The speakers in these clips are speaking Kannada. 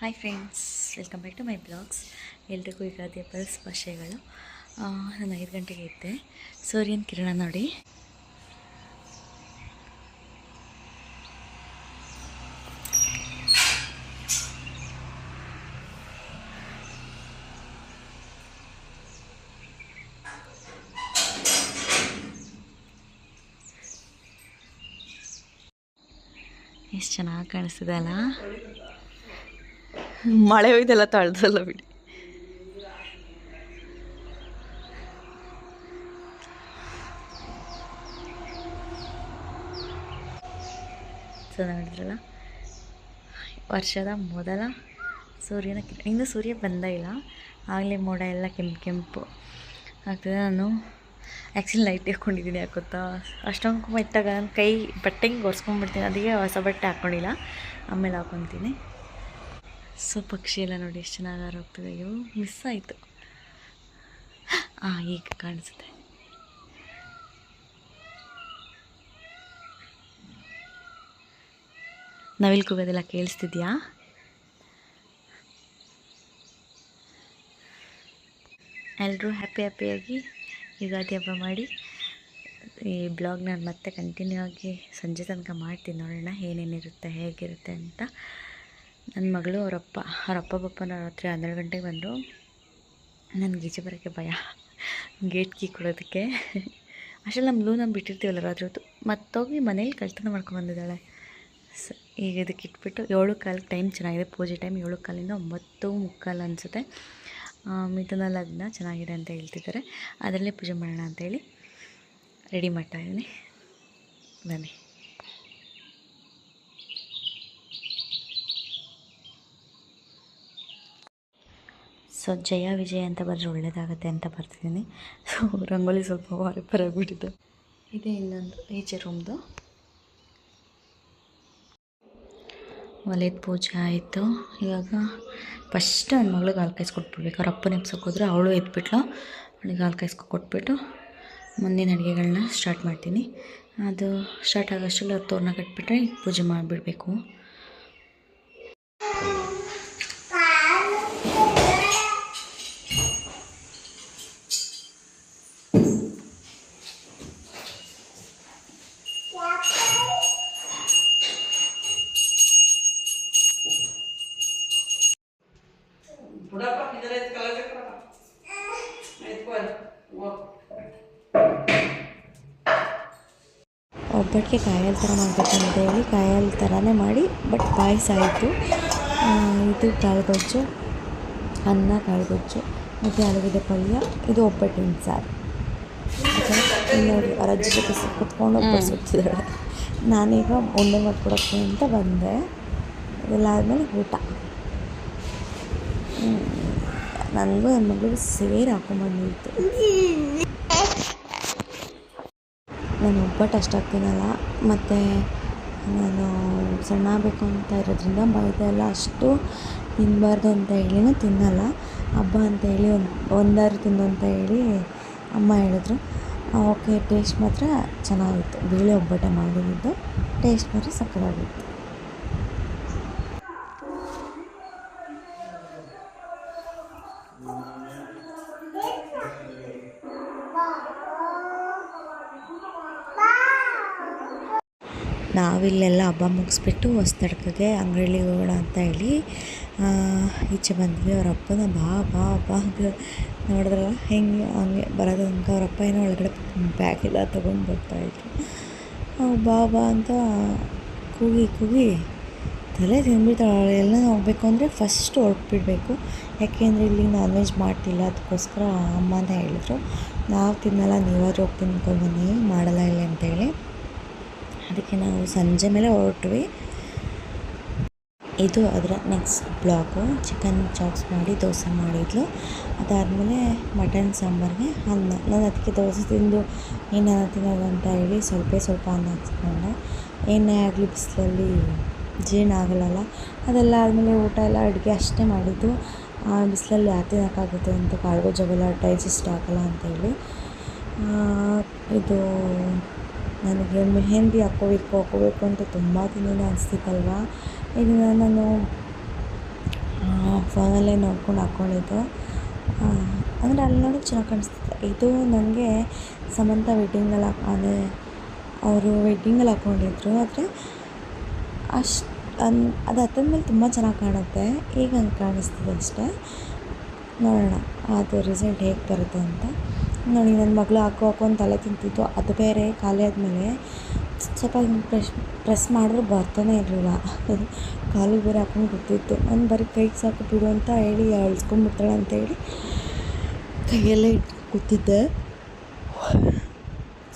Hi friends, welcome back to my blogs. ಎಲ್ರಿಗೂ ಯುಗಾದಿ ಹಬ್ಬದ ಶುಭಾಶಯಗಳು. ನಾನು 5 ಗಂಟೆಗೆ ಇದ್ದೆ. ಸೂರ್ಯನ ಕಿರಣ ನೋಡಿ. ಎಷ್ಟು ಚೆನ್ನಾಗಿ ಕಾಣಿಸ್ತಿದೆ ಅಲ್ಲ. ಮಳೆ ಹೋಯ್ದೆಲ್ಲ ತಳ್ದಲ್ಲ ಬಿಡಿ. ಸೊ ನೋಡಿದ್ರಲ್ಲ, ವರ್ಷದ ಮೊದಲ ಸೂರ್ಯನ ಇನ್ನೂ ಸೂರ್ಯ ಬಂದ ಇಲ್ಲ, ಆಗಲೇ ಮೋಡ ಎಲ್ಲ ಕೆಂಪು ಆಗ್ತದೆ. ನಾನು ಆ್ಯಕ್ಚುಲಿ ಲೈಟ್ ಹಾಕ್ಕೊಂಡಿದ್ದೀನಿ, ಯಾಕೊತ್ತಾ ಅಷ್ಟೊಂದು ಕುಂಕುಮ ಇಟ್ಟಾಗ ನನ್ನ ಕೈ ಬಟ್ಟೆಗೆ ಒರೆಸ್ಕೊಂಡ್ಬಿಡ್ತೀನಿ. ಅದಕ್ಕೆ ಹೊಸ ಬಟ್ಟೆ ಹಾಕ್ಕೊಂಡಿಲ್ಲ, ಆಮೇಲೆ ಹಾಕ್ಕೊತೀನಿ. ಸೊ ಪಕ್ಷಿ ಎಲ್ಲ ನೋಡಿ ಎಷ್ಟು ಚೆನ್ನಾಗಿ ಹೋಗ್ತದೆ. ಅಯ್ಯೋ ಮಿಸ್ ಆಯಿತು. ಈಗ ಕಾಣಿಸುತ್ತೆ. ನವಿಲು ಕೂಗೋದೆಲ್ಲ ಕೇಳಿಸ್ತಿದ್ಯಾ? ಎಲ್ಲರೂ ಹ್ಯಾಪಿಯಾಗಿ ಯುಗಾದಿ ಹಬ್ಬ ಮಾಡಿ. ಈ ಬ್ಲಾಗ್ ನಾನು ಮತ್ತೆ ಕಂಟಿನ್ಯೂ ಆಗಿ ಸಂಜೆ ತನಕ ಮಾಡ್ತೀನಿ, ನೋಡೋಣ ಏನೇನಿರುತ್ತೆ ಹೇಗಿರುತ್ತೆ ಅಂತ. ನನ್ನ ಮಗಳು ಅವರಪ್ಪ ಪಪ್ಪನ ರಾತ್ರಿ 12 ಗಂಟೆಗೆ ಬಂದರು. ನನಗೆ ಈಚೆ ಬರೋಕ್ಕೆ ಭಯ, ಗೇಟ್ ಕೀ ಕೊಡೋದಕ್ಕೆ. ಅಷ್ಟೆಲ್ಲ ನಮ್ಮ ಬಿಟ್ಟಿರ್ತೀವಲ್ಲ ರಾತ್ರಿ ಹೊತ್ತು, ಮತ್ತೋಗಿ ಮನೇಲಿ ಕಳ್ತನ ಮಾಡ್ಕೊಂಡ್ಬಂದಿದ್ದಾಳೆ. ಈಗ ಇದಕ್ಕೆ ಇಟ್ಬಿಟ್ಟು 7:15 ಟೈಮ್ ಚೆನ್ನಾಗಿದೆ, ಪೂಜೆ ಟೈಮ್ 7:15 9:15 ಅನಿಸುತ್ತೆ. ಮಿಥುನ ಲಗ್ನ ಚೆನ್ನಾಗಿದೆ ಅಂತ ಹೇಳ್ತಿದ್ದಾರೆ, ಅದರಲ್ಲೇ ಪೂಜೆ ಮಾಡೋಣ ಅಂತೇಳಿ ರೆಡಿ ಮಾಡ್ತಾಯಿದ್ದೀನಿ. ಬನ್ನಿ. ಸೊ ಜಯ ವಿಜಯ ಅಂತ ಬರೆದ್ರೆ ಒಳ್ಳೆಯದಾಗತ್ತೆ ಅಂತ ಬರ್ತಿದ್ದೀನಿ. ಸೊ ರಂಗೋಲಿ ಸ್ವಲ್ಪ ಹೊರಬಿಟ್ಟಿದೆ. ಇದೇ ಇನ್ನೊಂದು ಈಚೆ ರೂಮ್ದು. ಒಲೆದ ಪೂಜೆ ಆಯಿತು. ಇವಾಗ ಫಸ್ಟ್ ನನ್ನ ಮಗಳಿಗೆ ಹಾಲು ಕಾಯಿಸ್ಕೊಟ್ಬಿಡ್ಬೇಕು. ಅವ್ರ ಅಪ್ಪನ ಎಬ್ಸೋಕೆ ಹೋದರೆ ಅವಳು ಎದ್ಬಿಟ್ಲು. ಅವಳಿಗೆ ಹಾಲು ಕಾಯಿಸ್ಕೊಟ್ಬಿಟ್ಟು ಮುಂದಿನ ಅಡುಗೆಗಳನ್ನ ಸ್ಟಾರ್ಟ್ ಮಾಡ್ತೀನಿ. ಅದು ಸ್ಟಾರ್ಟ್ ಆಗೋಷ್ಟರಲ್ಲಿ ಅವ್ರು ತೋರಣ ಕಟ್ಬಿಟ್ರೆ ಪೂಜೆ ಮಾಡಿಬಿಡಬೇಕು. ಒಬ್ಬಟ್ಟಿಗೆ ಕಾಯಿ ಥರ ಮಾಡಬೇಕಂತ ಹೇಳಿ ಕಾಯಿ ಥರನೇ ಮಾಡಿ, ಬಟ್ ಪಾಯಸ ಆಯಿತು. ಇದು ಕಾಳುಗೊಜ್ಜು, ಅನ್ನ ಕಾಳುಗೊಜ್ಜು ಮತ್ತು ಆಲೂಗಡ್ಡೆ ಪಲ್ಯ. ಇದು ಒಬ್ಬಟ್ಟಿನ ಸಾರು. ನೋಡಿ ಅವ್ರ ಅಜ್ಜಿ ಜೊತೆ ಕುತ್ಕೊಂಡು ಬಡಿಸುತ್ತಿದ್ದಾಳೆ. ನಾನೀಗ ಉಂಡೆ ಮಾಡಿಕೊಡೋಕ್ಕೆ ಅಂತ ಬಂದೆ. ಇದೆಲ್ಲ ಆದಮೇಲೆ ಊಟ. ನನಗೂ ನನ್ನ ಮಗಳಿಗೂ ಸೇರಿ ಹಾಕೊಂಡ್ಬಂದಿತ್ತು. ನಾನು ಒಬ್ಬಟ್ಟು ಅಷ್ಟಾಗ್ತೀನಲ್ಲ, ಮತ್ತು ನಾನು ಸಣ್ಣ ಆಗಬೇಕು ಅಂತ ಇರೋದ್ರಿಂದ ಮೈದೆಲ್ಲ ಅಷ್ಟು ತಿನ್ನಬಾರ್ದು ಅಂತ ಹೇಳಿನೂ ತಿನ್ನಲ್ಲ. ಹಬ್ಬ ಅಂತ ಹೇಳಿ ಒಂದಾರು ತಿನ್ನು ಅಂತ ಹೇಳಿ ಅಮ್ಮ ಹೇಳಿದ್ರು. ಓಕೆ, ಟೇಸ್ಟ್ ಮಾತ್ರ ಚೆನ್ನಾಗಿತ್ತು. ಬೇಳೆ ಒಬ್ಬಟ್ಟೆ ಮಾಡಿದ್ದು ಟೇಸ್ಟ್ ಮಾತ್ರ ಸಕ್ಕತ್ತಾಗಿತ್ತು. ನಾವಿಲ್ಲೆಲ್ಲ ಹಬ್ಬ ಮುಗಿಸ್ಬಿಟ್ಟು ಹೊಸತಡ್ಕಗೆ ಅಂಗಡಿಗೆ ಹೋಗೋಣ ಅಂತ ಹೇಳಿ ಈಚೆ ಬಂದ್ವಿ. ಅವ್ರ ಅಪ್ಪನ ಬಾ ನೋಡಿದ್ರಲ್ಲ ಹೆಂಗೆ ಹಂಗೆ ಬರೋದು ತನಕ ಅವರಪ್ಪ ಏನೋ ಒಳಗಡೆ ಬ್ಯಾಗ್ ಎಲ್ಲ ತೊಗೊಂಡು ಬರ್ತಾಯಿದ್ರು. ಬಾ ಅಂತ ಕೂಗಿ ತಲೆ ತಿಂದ್ಬಿಡ್ತಾಳೆ. ಎಲ್ಲ ಹೋಗ್ಬೇಕು ಅಂದರೆ ಫಸ್ಟ್ ಹೊರಟ್ಬಿಡ್ಬೇಕು, ಯಾಕೆಂದರೆ ಇಲ್ಲಿ ನಾನ್ ವೆಜ್ ಮಾಡ್ತಿಲ್ಲ, ಅದಕ್ಕೋಸ್ಕರ ಅಮ್ಮನ ಹೇಳಿದ್ರು. ನಾವು ತಿನ್ನಲ್ಲ, ನೀವಾದ್ರೂ ಹೋಗಿ ತಿನ್ಕೊಂಡು ಬನ್ನಿ, ಮಾಡಲ್ಲ ಇಲ್ಲ ಅಂತೇಳಿ. ಅದಕ್ಕೆ ನಾವು ಸಂಜೆ ಮೇಲೆ ಹೊರಟ್ವಿ. ಇದು ಅದರ ನೆಕ್ಸ್ಟ್ ಬ್ಲಾಗು. ಚಿಕನ್ ಚಾಪ್ಸ್ ಮಾಡಿ ದೋಸೆ ಮಾಡಿದ್ಲು. ಅದಾದಮೇಲೆ ಮಟನ್ ಸಾಂಬಾರಿಗೆ ಅನ್ನ. ನಾನು ಅದಕ್ಕೆ ದೋಸೆ ತಿಂದು ಏನಾರ ತಿನ್ನೋದು ಅಂತ ಹೇಳಿ ಸ್ವಲ್ಪ ಅನ್ನ ಹಾಕ್ಸ್ಕೊಂಡೆ. ಏನೇ ಆಗಲಿ ಬಿಸಿಲಲ್ಲಿ ಜೀರ್ಣ ಆಗಲ್ಲ. ಅದೆಲ್ಲ ಆದಮೇಲೆ ಊಟ ಎಲ್ಲ ಅಡುಗೆ ಅಷ್ಟೇ ಮಾಡಿದ್ದು. ಬಿಸಿಲಲ್ಲಿ ಯಾಕೆ ತಿನ್ನೋಕ್ಕಾಗುತ್ತೆ ಅಂತ ಕಾಳುಗೊಜ್ಜೆಲ್ಲ ಡೈಜೆಸ್ಟ್ ಆಗಲ್ಲ ಅಂತೇಳಿ. ಇದು ನನಗೆ ಮೆಹಂದಿ ಹಾಕ್ಕೋಬೇಕು ಅಂತ ತುಂಬ ದಿನ ಅನಿಸ್ತಿತ್ತಲ್ವ. ಇದನ್ನು ನಾನು ಫೋನಲ್ಲೇ ನೋಡ್ಕೊಂಡು ಹಾಕ್ಕೊಂಡಿದ್ದು. ಅಂದರೆ ಅಲ್ಲಿ ನೋಡಿ ಚೆನ್ನಾಗಿ ಕಾಣಿಸ್ತಿದೆ. ಇದು ನನಗೆ ಸಮಂತ ವೆಡ್ಡಿಂಗಲ್ಲಿ ಅಂದರೆ ಅವರು ವೆಡ್ಡಿಂಗಲ್ಲಿ ಹಾಕ್ಕೊಂಡಿದ್ರು. ಆದರೆ ಅದು ಹತ್ತದ ಮೇಲೆ ತುಂಬ ಚೆನ್ನಾಗಿ ಕಾಣುತ್ತೆ. ಈಗ ಹಂಗೆ ಕಾಣಿಸ್ತಿದೆ ಅಷ್ಟೇ. ನೋಡೋಣ ಅದು ರಿಸಲ್ಟ್ ಹೇಗೆ ಬರುತ್ತೆ ಅಂತ. ನೋಡಿ ನನ್ನ ಮಗಳು ಹಾಕೋ ಅಂತ ತಲೆ ತಿಂತಿದ್ದು. ಅದು ಬೇರೆ ಖಾಲಿ ಆದಮೇಲೆ ಸ್ವಲ್ಪ ಪ್ರೆಸ್ ಮಾಡಿದ್ರೆ ಬರ್ತಾನೆ ಇರಲಿಲ್ಲ. ಕಾಲಿಗೆ ಬೇರೆ ಹಾಕೊಂಡು ಕೂತಿತ್ತು. ನಾನು ಬರೀ ಕೈಗೆ ಸಾಕು ಬಿಡು ಅಂತ ಹೇಳಿ ಅಳಿಸ್ಕೊಂಡ್ಬಿಡ್ತಾಳೆ ಅಂತೇಳಿ ಕೈಯಲ್ಲೇ ಇಟ್ಟು ಕೂತಿದ್ದೆ.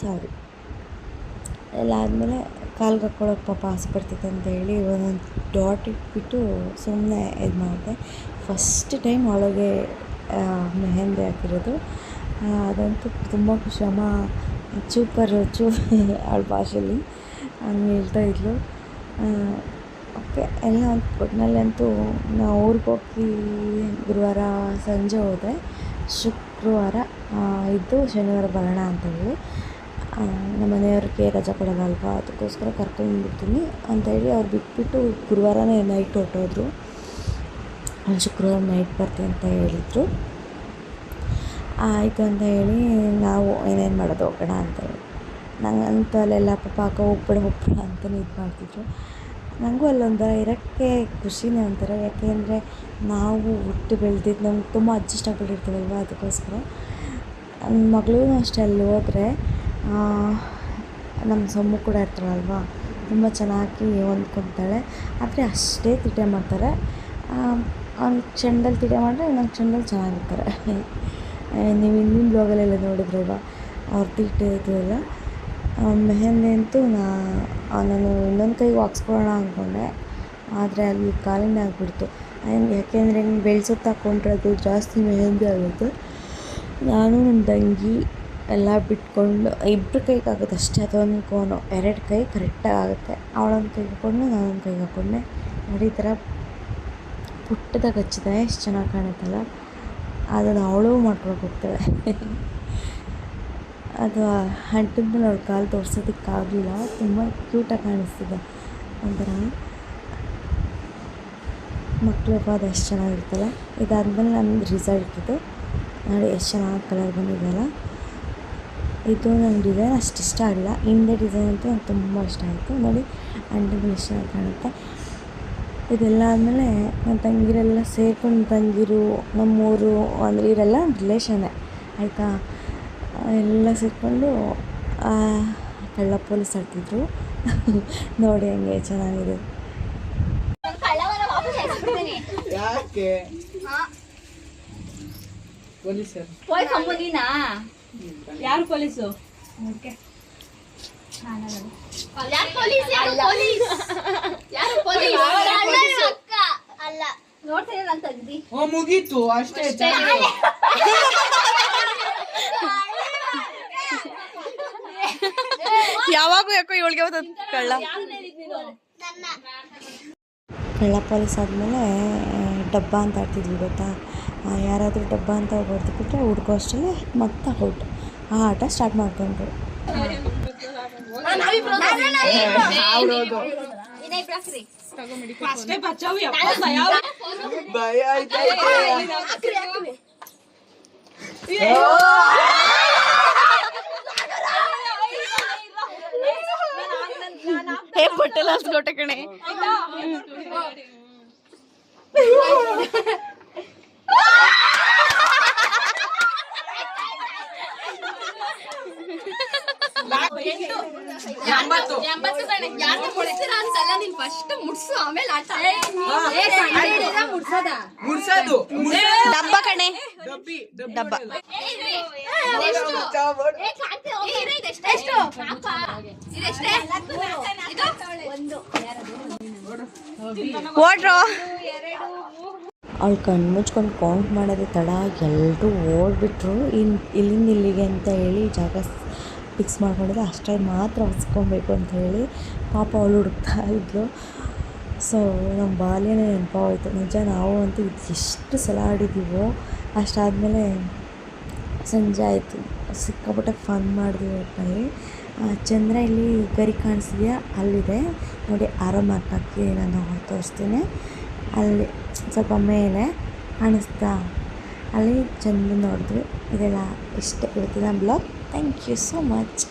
ಸಾರಿ. ಎಲ್ಲ ಆದಮೇಲೆ ಕಾಲ್ಗೆ ಹಾಕ್ಕೊಳ್ಳೋಕೆ ಪಾಪ ಆಸೆ ಬರ್ತಿತ್ತು ಅಂತೇಳಿ ಒಂದೊಂದು ಡಾಟ್ ಇಟ್ಬಿಟ್ಟು ಸುಮ್ಮನೆ ಇದು ಮಾಡಿದೆ. ಫಸ್ಟ್ ಟೈಮ್ ಅವಳಿಗೆ ಮೆಹಂದಿ ಹಾಕಿರೋದು. ಅದಂತೂ ತುಂಬ ಖುಷಿ. ಅಮ್ಮ ಸೂಪರ್ ಅವಳ ಭಾಷೆಯಲ್ಲಿ ಹಂಗೆ ಹೇಳ್ತಾ ಇದ್ಲು. ಓಕೆ ಎಲ್ಲ ಒಟ್ಟಿನಲ್ಲಂತೂ ನಾವು ಊರಿಗೆ ಹೋಗಿ ಗುರುವಾರ ಸಂಜೆ ಹೋದೆ. ಶುಕ್ರವಾರ ಇದ್ದು ಶನಿವಾರ ಬರೋಣ ಅಂತೇಳಿ ನಮ್ಮ ಮನೆಯವ್ರಿಗೆ ರಜೆ ಕೊಡೋಲ್ಲ ಅಲ್ವಾ, ಅದಕ್ಕೋಸ್ಕರ ಕರ್ಕೊಂಡ್ಬಿಡ್ತೀನಿ ಅಂತೇಳಿ ಅವ್ರು ಬಿಟ್ಬಿಟ್ಟು ಗುರುವಾರನೇ ನೈಟ್ ಹೊರಟೋದ್ರು. ಶುಕ್ರವಾರ ನೈಟ್ ಬರ್ತೀನಿ ಅಂತ ಹೇಳಿದರು. ಆಯಿತು ಅಂತ ಹೇಳಿ ನಾವು ಏನೇನು ಮಾಡೋದು ಹೋಗೋಣ ಅಂತೇಳಿ. ನಂಗಂತೂ ಅಲ್ಲೆಲ್ಲ ಪಾಪ ಹೋಗ್ಬೇಡ ಅಂತಲೇ ಇದು ಮಾಡ್ತಿದ್ರು. ನನಗೂ ಅಲ್ಲೊಂದು ಇರೋಕ್ಕೆ ಖುಷಿನೇ ಅಂತಾರೆ. ಯಾಕೆಂದರೆ ನಾವು ಹುಟ್ಟು ಬೆಳೆದಿದ್ದು ನಮ್ಗೆ ತುಂಬ ಅಡ್ಜಸ್ಟ್ ಆಗಿಬಿಟ್ಟಿರ್ತೀವಲ್ವ, ಅದಕ್ಕೋಸ್ಕರ. ನನ್ನ ಮಗಳೂ ಅಷ್ಟೇ ಅಲ್ಲಿ ಹೋದರೆ ನಮ್ಮ ಸೊಮ್ಮು ಕೂಡ ಇರ್ತಾಳಲ್ವ, ತುಂಬ ಚೆನ್ನಾಗಿ ಹೊಂದ್ಕೊತಾಳೆ. ಆದರೆ ಅಷ್ಟೇ ತಿಟೆ ಮಾಡ್ತಾರೆ. ಒಂದು ಕ್ಷಣದಲ್ಲಿ ತಿಟೆ ಮಾಡಿದ್ರೆ ಇನ್ನೊಂದು ಕ್ಷಣದಲ್ಲಿ ಚೆನ್ನಾಗಿರ್ತಾರೆ. ನೀವು ಹಿಂದಿನ ಬ್ಲಾಗಲ್ಲೆಲ್ಲ ನೋಡಿದ್ರಲ್ವ ಅವ್ರ ತೀಟೆ ಇದು ಎಲ್ಲ. ಮೆಹಂದಿ ಅಂತೂ ನಾನು ಇನ್ನೊಂದು ಕೈಗೆ ಹಾಕ್ಸ್ಕೊಳ್ಳೋಣ ಅಂದ್ಕೊಂಡೆ, ಆದರೆ ಅಲ್ಲಿ ಕಾಲಿಂದ ಆಗಿಬಿಡ್ತು. ಯಾಕೆಂದರೆ ಹಿಂಗೆ ಬೆಳ್ಸುತ್ತಾ ಹಾಕ್ಕೊಂಡ್ರೆ ಅದು ಜಾಸ್ತಿ ಮೆಹಂದಿ ಆಗುತ್ತೆ. ನಾನು ನನ್ನ ತಂಗಿ ಎಲ್ಲ ಬಿಟ್ಕೊಂಡು ಇಬ್ಬರು ಕೈಗೆ ಆಗುತ್ತೆ ಅಷ್ಟೇ. ಅದೊಂದು ಕೋನು 2 ಕೈ ಕರೆಕ್ಟಾಗಿ ಆಗುತ್ತೆ. ಅವಳೊಂದು ಕೈಗೆ ಹಾಕ್ಕೊಂಡು ನಾನೊಂದು ಕೈಗೆ ಹಾಕ್ಕೊಂಡೆ. ನೋಡಿ ಈ ಥರ ಪುಟ್ಟದಾಗಿ ಹಚ್ಚಿದೆ, ಎಷ್ಟು ಚೆನ್ನಾಗಿ ಕಾಣುತ್ತಲ್ಲ. ಅದನ್ನು ಅವಳು ಮಾಡ್ಕೊಳಕ್ಕೆ ಹೋಗ್ತಾಳೆ. ಅದು ಅಂಟಿದ ಮೇಲೆ ಅವ್ಳ ಕಾಲು ತೋರ್ಸೋದಕ್ಕಾಗಲಿಲ್ಲ. ತುಂಬ ಕ್ಯೂಟಾಗಿ ಕಾಣಿಸ್ತಿದೆ ಒಂಥರ. ಮಕ್ಕಳು ಅದು ಎಷ್ಟು ಚೆನ್ನಾಗಿರ್ತಲ್ಲ. ಇದಾದಮೇಲೆ ನನ್ನ ರಿಸಲ್ಟ್ ಇದು ನೋಡಿ, ಎಷ್ಟು ಚೆನ್ನಾಗಿ ಕಲರ್ ಬಂದಿದೆಯಲ್ಲ. ಇದು ನನ್ನ ಡಿಸೈನ್ ಅಷ್ಟು ಇಷ್ಟ ಆಗಲಿಲ್ಲ. ಹಿಂದೆ ಡಿಸೈನ್ ಅಂತೂ ನಂಗೆ ತುಂಬ ಇಷ್ಟ ಆಯಿತು. ನೋಡಿ ಅಂಟಿದ ಮೇಲೆ ಎಷ್ಟು ಚೆನ್ನಾಗಿ ಕಾಣುತ್ತೆ. ಇದೆಲ್ಲ ಆದಮೇಲೆ ನನ್ನ ತಂಗಿರೆಲ್ಲ ಸೇರ್ಕೊಂಡು, ತಂಗಿರು ನಮ್ಮೂರು ಅಂದರೆ ಇವರೆಲ್ಲ ರಿಲೇಷನ್ನೇ ಆಯಿತಾ. ಎಲ್ಲ ಸೇರಿಕೊಂಡು ಕಳ್ಳ ಪೊಲೀಸ್ ಆಡ್ತಿದ್ರು. ನೋಡಿ ಹಂಗೆ ಚೆನ್ನಾಗಿದೆ. ಯಾರು ಪೊಲೀಸು? ಮುಗೀತು ಅಷ್ಟೇ. ಯಾವಾಗೂ ಯಾಕೋ ಇವಳಿಗೆ ಕಳ್ಳ ಪೊಲೀಸ್ ಆದಮೇಲೆ ಡಬ್ಬ ಅಂತ ಆಡ್ತಿದ್ವಿ ಗೊತ್ತಾ. ಯಾರಾದರೂ ಡಬ್ಬ ಅಂತ ಹೊಡೆದ್ಬಿಟ್ರೆ ಹುಡ್ಕೋ ಅಷ್ಟೇ ಮತ್ತೆ ಔಟ್. ಆ ಆಟ ಸ್ಟಾರ್ಟ್ ಮಾಡ್ಕೊಂಡ್ರು. ಬಟ್ಟೆಲ್ಲ ಹಸ್ಕೊಟ್ಟೆ ಕಣೆ. ಡಬ್ಬ ಕಣೆ, ಡಬ್ಬ. ಓಡ್ರೋ. ಅವಳು ಕಣ್ಣು ಮುಚ್ಕೊಂಡು ಕೌಂಟ್ ಮಾಡೋದೇ ತಡ, ಎಲ್ಲರೂ ಓಡ್ಬಿಟ್ರು. ಇಲ್ಲಿಂದ ಇಲ್ಲಿಗೆ ಅಂತ ಹೇಳಿ ಜಾಗ ಫಿಕ್ಸ್ ಮಾಡ್ಕೊಂಡಿದ್ದೆ. ಅಷ್ಟರಲ್ಲಿ ಮಾತ್ರ ಹೊಸ್ಕೊಬೇಕು ಅಂತ ಹೇಳಿ ಪಾಪ ಅವಳು ಹುಡುಕ್ತಾ ಇದ್ಲು. ಸೊ ನಮ್ಮ ಬಾಲ್ಯನೇ ನೆನಪಾಗೋಯ್ತು ನಿಜ. ನಾವು ಅಂತೂ ಎಷ್ಟು ಸಲ ಆಡಿದ್ದೀವೋ. ಅಷ್ಟಾದಮೇಲೆ ಸಂಜೆ ಆಯಿತು, ಸಿಕ್ಕಾಪಟ್ಟೆ ಫನ್ ಮಾಡಿದ್ವಿ ಒಟ್ಟಿನಲ್ಲಿ. ಚಂದ್ರ ಇಲ್ಲಿ ಗರಿ ಕಾಣಿಸಿದೆಯಾ, ಅಲ್ಲಿದೆ ನೋಡಿ. ಆರೋ ಮಾರ್ಕ್ ಹಾಕಿ ನಾನು ತೋರಿಸ್ತೀನಿ. ಅಲ್ಲಿ ಸ್ವಲ್ಪ ಮೇಲೆ ಕಾಣಿಸ್ತಾ ಅಲ್ಲಿ ಚಂದ ನೋಡಿದ್ವಿ. ಇದೆಲ್ಲ ಇಷ್ಟ ಇವತ್ತಿನ blog. Thank you so much.